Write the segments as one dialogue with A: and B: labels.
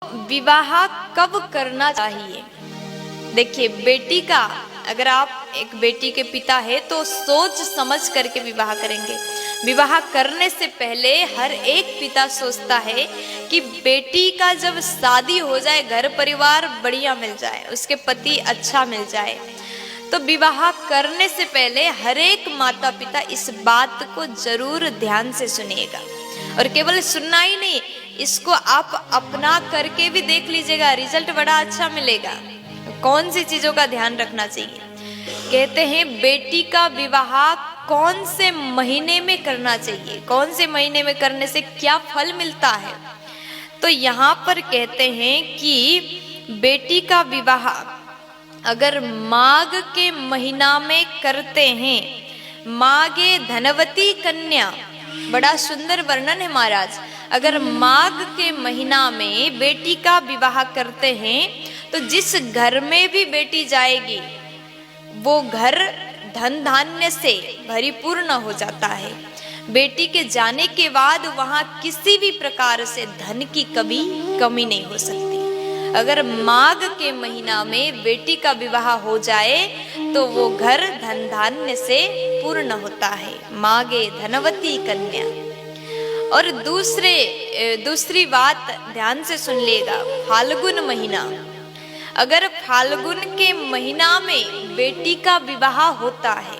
A: विवाह कब करना चाहिए? देखिए, बेटी का अगर आप एक बेटी के पिता है तो सोच समझ करके विवाह करेंगे। विवाह करने से पहले हर एक पिता सोचता है कि बेटी का जब शादी हो जाए, घर परिवार बढ़िया मिल जाए, उसके पति अच्छा मिल जाए, तो विवाह करने से पहले हर एक माता पिता इस बात को जरूर ध्यान से सुनिएगा। और केवल सुनना ही नहीं, इसको आप अपना करके भी देख लीजिएगा, रिजल्ट बड़ा अच्छा मिलेगा। कौन सी चीजों का ध्यान रखना चाहिए? कहते हैं बेटी का विवाह कौन से महीने में करना चाहिए, कौन से महीने में करने से क्या फल मिलता है। तो यहाँ पर कहते हैं कि बेटी का विवाह अगर माघ के महीना में करते हैं, माघे धनवती कन्या, बड़ा सुंदर वर्णन है महाराज। अगर माघ के महीना में बेटी का विवाह करते हैं तो जिस घर में भी बेटी जाएगी वो घर धन धान्य से भरिपूर्ण हो जाता है। बेटी के जाने के बाद वहां किसी भी प्रकार से धन की कमी नहीं हो सकती। अगर माघ के महीना में बेटी का विवाह हो जाए तो वो घर धन धान्य से पूर्ण होता है। माघे धनवती कन्या। और दूसरी बात ध्यान से सुन लेगा, फाल्गुन महीना। अगर फाल्गुन के महीना में बेटी का विवाह होता है,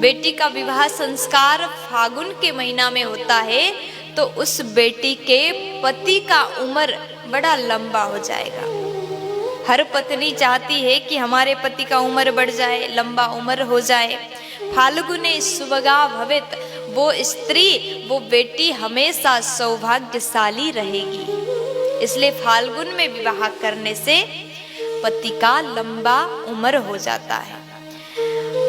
A: बेटी का विवाह संस्कार फाल्गुन के महीना में होता है, तो उस बेटी के पति का उम्र बड़ा लंबा हो जाएगा। हर पत्नी चाहती है कि हमारे पति का उम्र बढ़ जाए, लंबा उम्र हो जाए। फाल्गुने सुभगा भवेत, वो स्त्री, वो बेटी हमेशा सौभाग्यशाली रहेगी। इसलिए फाल्गुन में विवाह करने से पति का लंबा उम्र हो जाता है।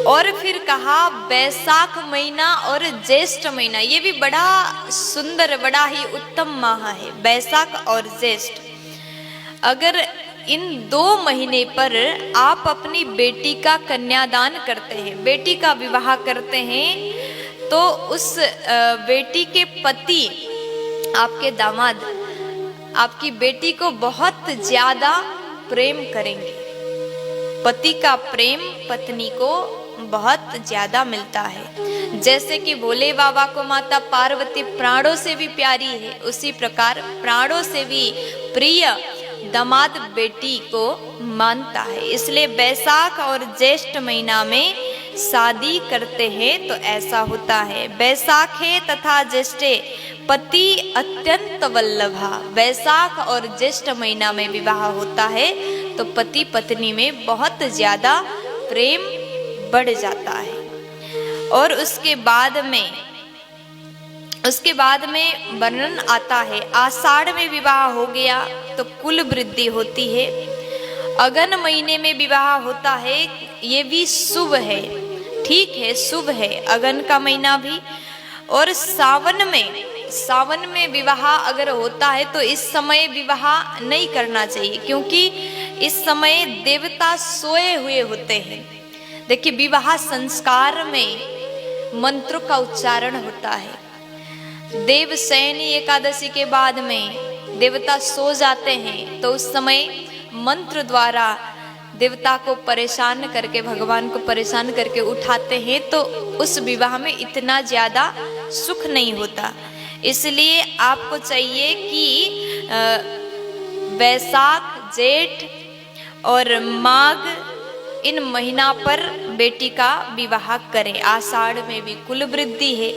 A: और फिर कहा बैसाख महीना और ज्येष्ठ महीना, ये भी बड़ा सुंदर, बड़ा ही उत्तम माह है, बैसाख और ज्येष्ठ। अगर इन 2 महीने पर आप अपनी बेटी का कन्यादान करते हैं, बेटी का विवाह करते हैं, तो उस बेटी के पति, आपके दामाद, आपकी बेटी को बहुत ज्यादा प्रेम करेंगे। पति का प्रेम पत्नी को बहुत ज्यादा मिलता है। जैसे कि भोले बाबा को माता पार्वती प्राणों से भी प्यारी है, उसी प्रकार प्राणों से भी प्रिय दामाद बेटी को मानता है। इसलिए बैसाख और ज्येष्ठ महीना में शादी करते हैं तो ऐसा होता है। बैसाखे तथा ज्येष्ठे पति अत्यंत वल्लभा। बैसाख और ज्येष्ठ महीना में विवाह होता है तो पति पत्नी में बहुत ज्यादा प्रेम बढ़ जाता है। और उसके बाद में वर्णन आता है, आषाढ़ में विवाह हो गया तो कुल वृद्धि होती है। अगन महीने में विवाह होता है, ये भी शुभ है, ठीक है, शुभ है अगन का महीना भी। और सावन में विवाह अगर होता है तो इस समय विवाह नहीं करना चाहिए, क्योंकि इस समय देवता सोए हुए होते हैं। देखिए, विवाह संस्कार में मंत्रों का उच्चारण होता है। देवशयनी एकादशी के बाद में देवता सो जाते हैं तो उस समय मंत्र द्वारा देवता को परेशान करके, भगवान को परेशान करके उठाते हैं, तो उस विवाह में इतना ज्यादा सुख नहीं होता। इसलिए आपको चाहिए कि बैसाख, जेठ और माघ, इन महीना पर बेटी का विवाह करें। आषाढ़ में भी कुल वृद्धि है,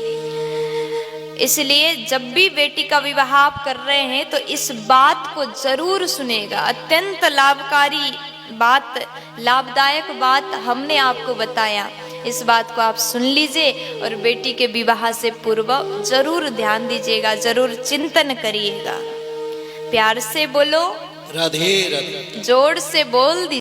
A: इसलिए जब भी बेटी का विवाह आप कर रहे हैं तो इस बात को जरूर सुनेगा। अत्यंत लाभकारी बात, लाभदायक बात हमने आपको बताया, इस बात को आप सुन लीजिए और बेटी के विवाह से पूर्व जरूर ध्यान दीजिएगा, जरूर चिंतन करिएगा। प्यार से बोलो
B: राधे राधे,
A: जोर से बोल दीजिए।